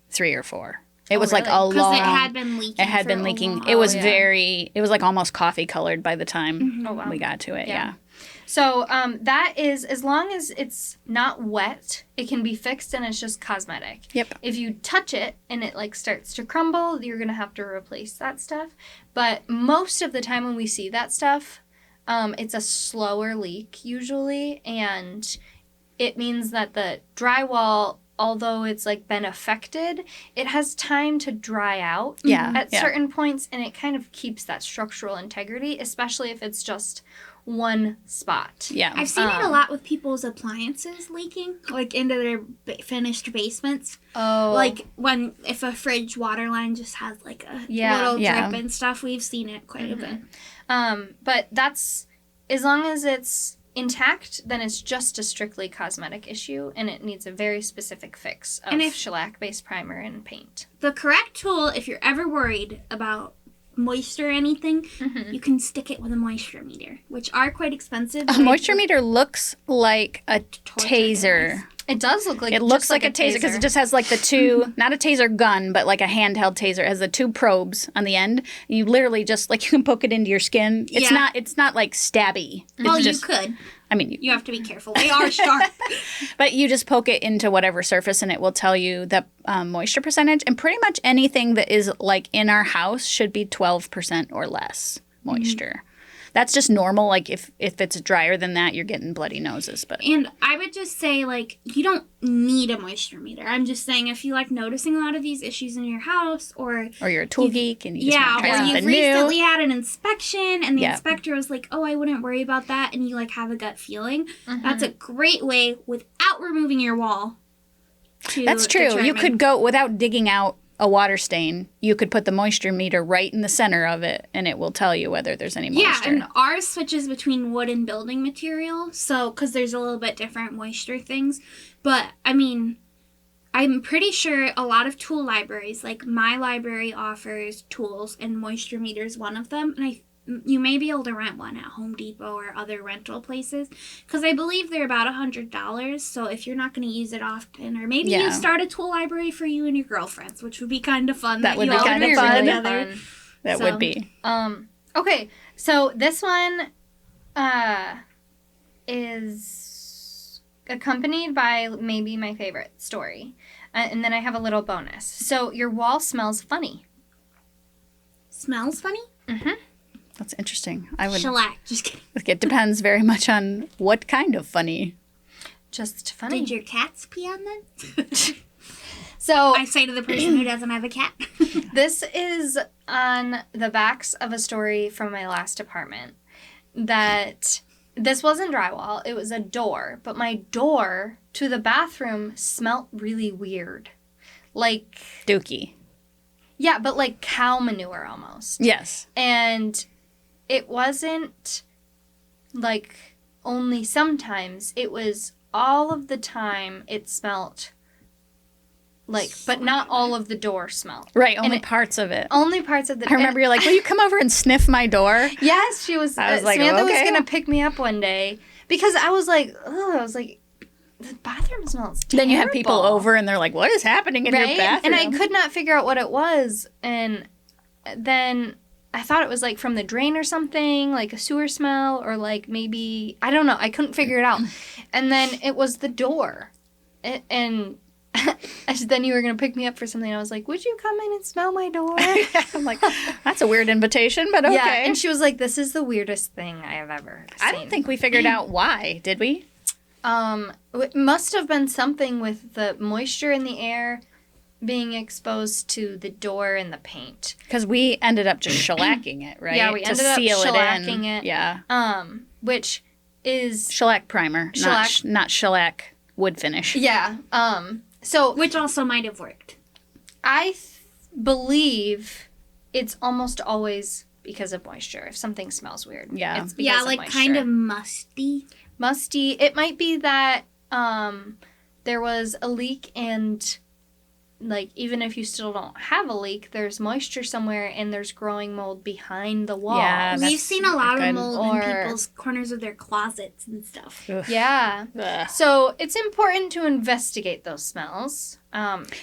3 or 4. It was like a long. Because it had been leaking. It had been leaking. It was it was almost coffee colored by the time we got to it. Yeah. So that is, as long as it's not wet, it can be fixed and it's just cosmetic. Yep. If you touch it and it starts to crumble, you're going to have to replace that stuff. But most of the time when we see that stuff, it's a slower leak usually, and it means that the drywall, although it's like been affected, it has time to dry out at certain points, and it kind of keeps that structural integrity, especially if it's just one spot. Yeah. I've seen it a lot with people's appliances leaking, like into their finished basements. Oh. Like if a fridge water line just has like a little drip and stuff, we've seen it quite a bit. But that's, as long as it's intact, then it's just a strictly cosmetic issue, and it needs a very specific fix of shellac-based primer and paint. The correct tool, if you're ever worried about moisture or anything, you can stick it with a moisture meter, which are quite expensive. A moisture meter looks like a taser. It does look like it looks like a taser because it just has like the two, not a taser gun, but like a handheld taser. It has the two probes on the end. You literally just like you can poke it into your skin. It's not like stabby. Well, you could. I mean, you have to be careful. They are sharp. But you just poke it into whatever surface and it will tell you the moisture percentage. And pretty much anything that is like in our house should be 12% or less moisture. That's just normal. Like if it's drier than that, you're getting bloody noses. And I would just say, like, you don't need a moisture meter. I'm just saying if you like noticing a lot of these issues in your house, or you're a tool geek and you just want to try or something you've new. recently had an inspection and the inspector was like, oh, I wouldn't worry about that, and you like have a gut feeling. That's a great way, without removing your wall, to That's true. determine. You could go without digging out a water stain. You could put the moisture meter right in the center of it, and it will tell you whether there's any moisture. Yeah, and ours switches between wood and building material, so because there's a little bit different moisture things. But I mean, I'm pretty sure a lot of tool libraries, like my library, offers tools, and moisture meter is one of them. And you may be able to rent one at Home Depot or other rental places, because I believe they're about $100. So if you're not going to use it often, or maybe you start a tool library for you and your girlfriends, which would be kind of fun. That would be kind of fun. Really That would be. Okay, so this one is accompanied by maybe my favorite story. And then I have a little bonus. So your wall smells funny. Smells funny? Mm-hmm. That's interesting. I would. Shellac. Just kidding. It depends very much on what kind of funny. Just funny. Did your cats pee on them? So I say to the person who doesn't have a cat. This is on the backs of a story from my last apartment. That this wasn't drywall. It was a door. But my door to the bathroom smelt really weird. Like... Dookie. Yeah, but like cow manure almost. Yes. And it wasn't like only sometimes. It was all of the time it smelt like, but not all of the door smelled. Right, only parts of it. Only parts of the I remember you're like, will you come over and sniff my door? Yes, she was. I was like, Samantha okay. was going to pick me up one day because I was like, the bathroom smells terrible. Then you have people over and they're like, what is happening in your bathroom? And I could not figure out what it was. And then I thought it was like from the drain or something, like a sewer smell, or like maybe, I don't know. I couldn't figure it out. And then it was the door. And then you were going to pick me up for something. I was like, would you come in and smell my door? I'm like, that's a weird invitation, but okay. Yeah, and she was like, this is the weirdest thing I have ever seen. I don't think we figured out why, did we? It must have been something with the moisture in the air being exposed to the door and the paint. Because we ended up just shellacking it, right? Yeah, we ended up shellacking it. Yeah. Which is shellac primer, not shellac wood finish. Yeah. So which also might have worked. I believe it's almost always because of moisture. If something smells weird, yeah, it's because of like moisture. kind of musty. Musty. It might be that there was a leak, and like even if you still don't have a leak, there's moisture somewhere and there's growing mold behind the wall. Yeah, we've seen a lot of mold in Or- people's corners of their closets and stuff. Ugh. Yeah. Ugh. So it's important to investigate those smells.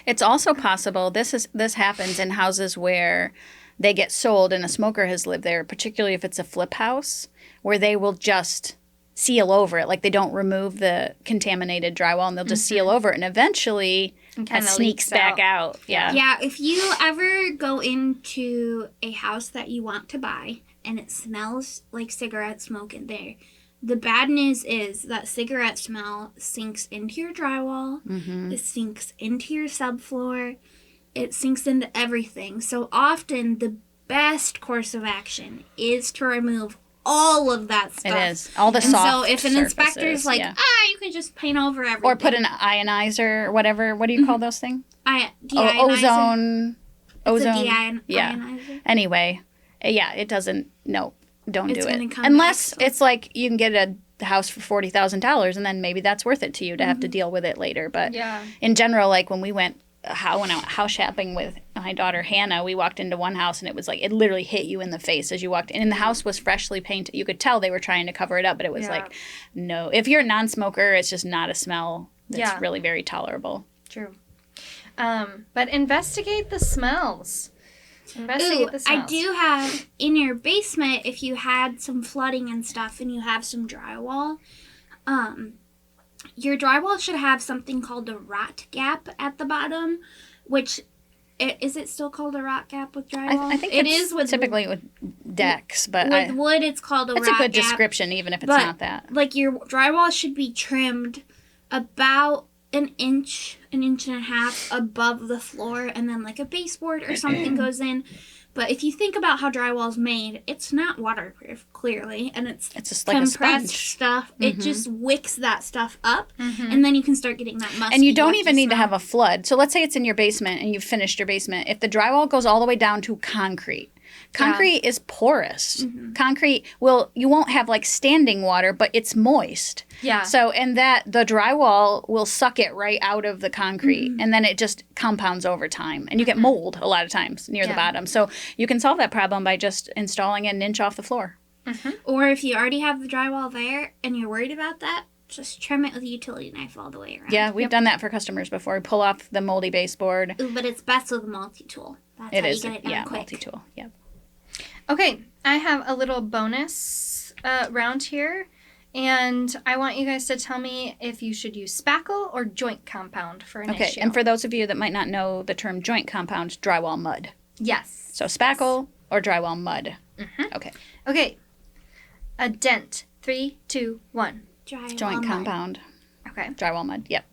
It's also possible this happens in houses where they get sold and a smoker has lived there, particularly if it's a flip house, where they will just seal over it. Like they don't remove the contaminated drywall and they'll just seal over it, and eventually it sneaks back out. Yeah. Yeah, if you ever go into a house that you want to buy and it smells like cigarette smoke in there. The bad news is that cigarette smell sinks into your drywall. It sinks into your subfloor. It sinks into everything. So often the best course of action is to remove all of that stuff. It is. All the and soft so if an inspector's like, yeah. you can just paint over everything. Or put an ionizer or whatever. What do you call those things? Ozone. Ozone. Yeah. Ionizer. Anyway, yeah, it doesn't. No, don't It's do gonna it come unless back, so. it's like you can get a house for $40,000, and then maybe that's worth it to you to have to deal with it later. But in general, like when we went house shopping with my daughter Hannah, we walked into one house and it was like it literally hit you in the face as you walked in. And the house was freshly painted. You could tell they were trying to cover it up, but it was like, no. If you're a non-smoker, it's just not a smell that's really very tolerable. True. But investigate the smells. I do have in your basement, if you had some flooding and stuff and you have some drywall, your drywall should have something called a rot gap at the bottom, which is it still called a rot gap with drywall? I think it is with typically with decks, but with wood it's called a rot gap. It's a good description, even if it's not that. Like your drywall should be trimmed about an inch and a half above the floor, and then like a baseboard or something goes in. But if you think about how drywall's made, it's not waterproof, clearly, and it's just like compressed a sponge stuff. It just wicks that stuff up, and then you can start getting that musty. And you don't even need to smell. have a flood. So let's say it's in your basement and you've finished your basement. If the drywall goes all the way down to concrete is porous. Concrete you won't have like standing water, but it's moist. Yeah. So, and that the drywall will suck it right out of the concrete, and then it just compounds over time. And you get mold a lot of times near the bottom. So you can solve that problem by just installing an inch off the floor. Or if you already have the drywall there and you're worried about that, just trim it with a utility knife all the way around. Yeah, we've done that for customers before. We pull off the moldy baseboard. Ooh, but it's best with a multi-tool. That's It how is, you get it done quick. multi-tool. Yeah. Okay, I have a little bonus round here, and I want you guys to tell me if you should use spackle or joint compound for an issue. Okay, and for those of you that might not know the term joint compound, drywall mud. Yes. So spackle or drywall mud. Okay. Okay, a dent. 3, 2, 1. Joint compound. Okay. Drywall mud. Yep.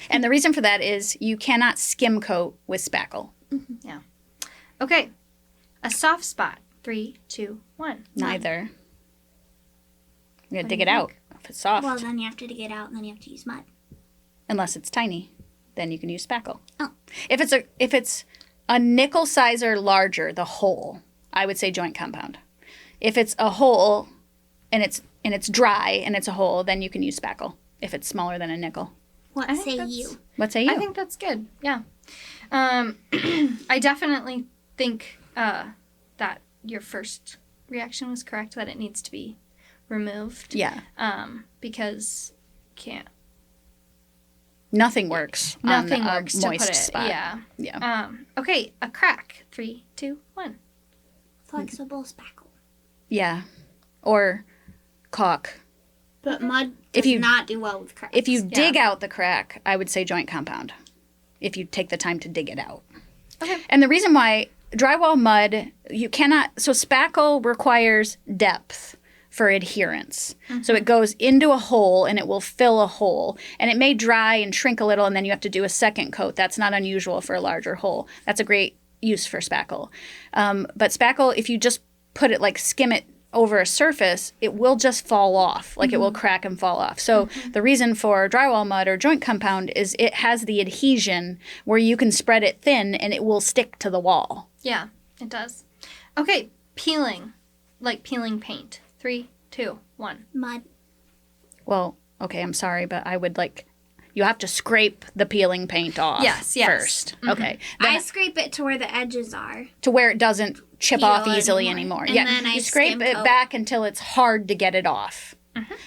And the reason for that is you cannot skim coat with spackle. Yeah. Okay, a soft spot. 3, 2, 1. Neither. You gotta dig it out if it's soft. Well, then you have to dig it out, and then you have to use mud. Unless it's tiny, then you can use spackle. Oh. If it's a nickel size or larger, the hole, I would say joint compound. If it's a hole and it's dry and it's a hole, then you can use spackle. If it's smaller than a nickel. What say you? What say you? I think that's good. Yeah. I definitely think that your first reaction was correct, that it needs to be removed. Yeah. Because nothing works. Nothing on works a to moist put it. spot. Yeah. Yeah. Okay, a crack. 3, 2, 1. Flexible spackle. Yeah. Or caulk. But mud does not do well with cracks. If you dig out the crack, I would say joint compound. If you take the time to dig it out. Okay. And the reason why drywall mud, you cannot, so spackle requires depth for adherence. So it goes into a hole and it will fill a hole. And it may dry and shrink a little and then you have to do a second coat. That's not unusual for a larger hole. That's a great use for spackle. But spackle, if you just put it like skim it over a surface, it will just fall off. Like it will crack and fall off. So the reason for drywall mud or joint compound is it has the adhesion where you can spread it thin and it will stick to the wall. Yeah, it does. Okay, peeling. Like peeling paint. 3, 2, 1. Mud. Well, okay, I'm sorry, but I would you have to scrape the peeling paint off first. Okay. Then I scrape it to where the edges are. to where it doesn't chip Peel off easily anymore. And Yeah, then I you scrape skim it coat. back until it's hard to get it off.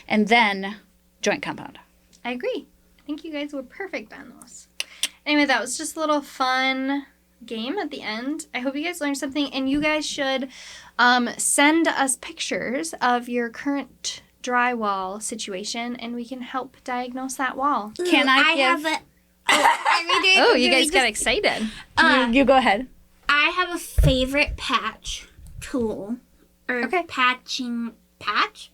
And then joint compound. I agree. I think you guys were perfect on those. Anyway, that was just a little fun game at the end. I hope you guys learned something, and you guys should send us pictures of your current drywall situation, and we can help diagnose that wall. Can I have give- a... Are we doing- Oh, do you we guys just- got excited. You go ahead. I have a favorite patch tool or patching patch.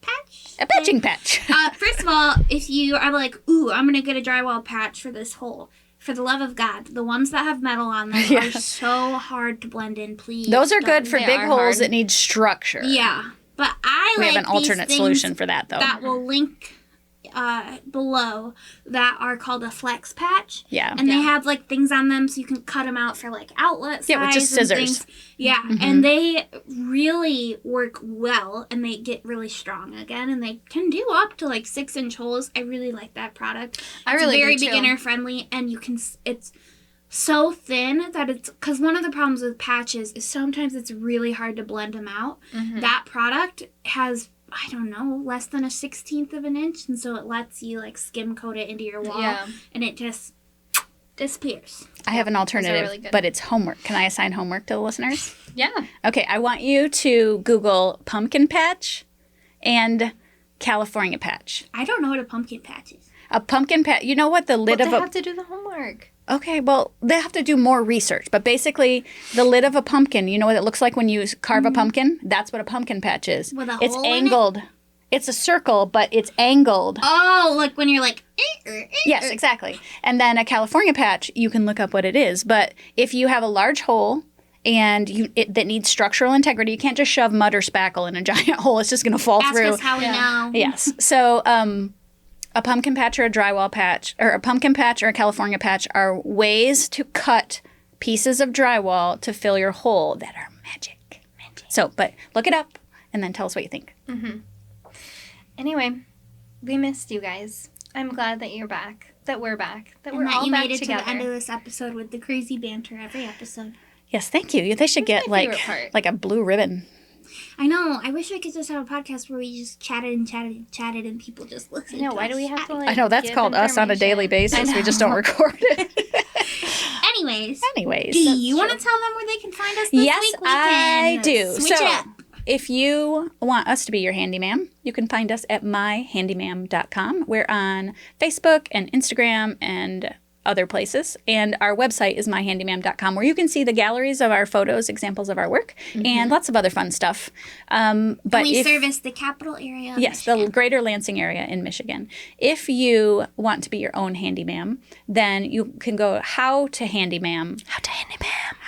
A patching patch. First of all, if you are like, ooh, I'm gonna get a drywall patch for this hole. For the love of God, the ones that have metal on them are so hard to blend in. Please, those are good for big holes that need structure. Yeah, but we have an alternate solution for that though. That will link below that are called a flex patch. Yeah. And they have like things on them so you can cut them out for like outlet size. Yeah, with just scissors. Yeah, and they really work well and they get really strong again and they can do up to like 6-inch holes. I really like that product. I really do, It's very too. beginner friendly and it's so thin that it's, because one of the problems with patches is sometimes it's really hard to blend them out. That product has, I don't know, less than a 1/16 of an inch, and so it lets you like skim coat it into your wall, and it just disappears. I have an alternative, really good. but it's homework. Can I assign homework to the listeners? Yeah. Okay, I want you to Google pumpkin patch and California patch. I don't know what a pumpkin patch is. A pumpkin patch, you know what the lid But of they a... have to do the homework. Okay, well, they have to do more research. But basically, the lid of a pumpkin, you know what it looks like when you carve a pumpkin? That's what a pumpkin patch is. With a It's hole in it? angled. It's a circle, but it's angled. Oh, like when you're like... Yes, exactly. And then a California patch, you can look up what it is. But if you have a large hole and that needs structural integrity, you can't just shove mud or spackle in a giant hole. It's just going to fall Ask through. us how we know. Yes. So a pumpkin patch or a drywall patch, or a pumpkin patch or a California patch are ways to cut pieces of drywall to fill your hole that are magic. So, but look it up and then tell us what you think. Anyway, we missed you guys. I'm glad that you're back, that we're back, that we're And that all you back made it together. to the end of this episode with the crazy banter every episode. Yes, thank you. They should get my favorite part. like a blue ribbon. I know. I wish I could just have a podcast where we just chatted and chatted and chatted and people just listened. I know, to why us do we have chat. to like I know, that's give called us on a daily information? basis. We just don't record it. Anyways, do you want to tell them where they can find us this Yes, week? We I can do. Switch So- it up. If you want us to be your handyman, you can find us at myhandyma'am.com. We're on Facebook and Instagram and other places. And our website is myhandyma'am.com, where you can see the galleries of our photos, examples of our work, and lots of other fun stuff. But We if, service the capital area. Of yes, Michigan. the greater Lansing area in Michigan. If you want to be your own handyman, then you can go How to Handyma'am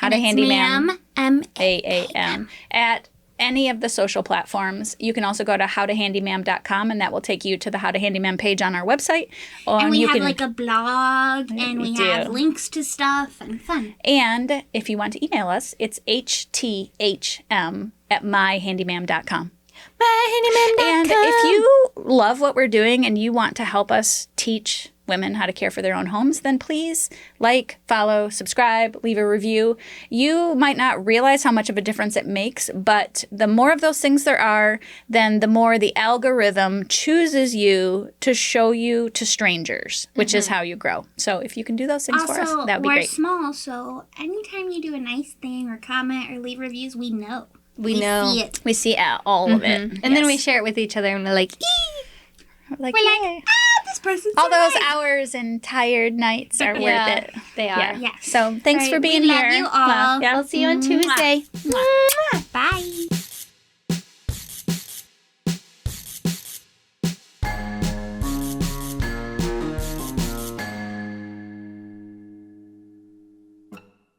Ma'am, AAM at any of the social platforms. You can also go to howtohandyma'am.com, and that will take you to the How to Handyma'am page on our website. and we you have can, like a blog, and we do. have links to stuff and fun. and if you want to email us, it's hthm at myhandyma'am.com. And if you love what we're doing and you want to help us teach women how to care for their own homes, then please like, follow, subscribe, leave a review. You might not realize how much of a difference it makes, but the more of those things there are, then the more the algorithm chooses you to show you to strangers, which is how you grow. So if you can do those things for us, that would be we're great. small, so anytime you do a nice thing or comment or leave reviews, we know. We know. see it. We see all of it. And then we share it with each other and we're like, We're like, We're "Yay." like, this person's all so those nice. hours and tired nights are Yeah, worth it. they are. Yeah. Yes. So thanks All for right, being we here. love you all. Yeah. We'll see you on Tuesday. Bye.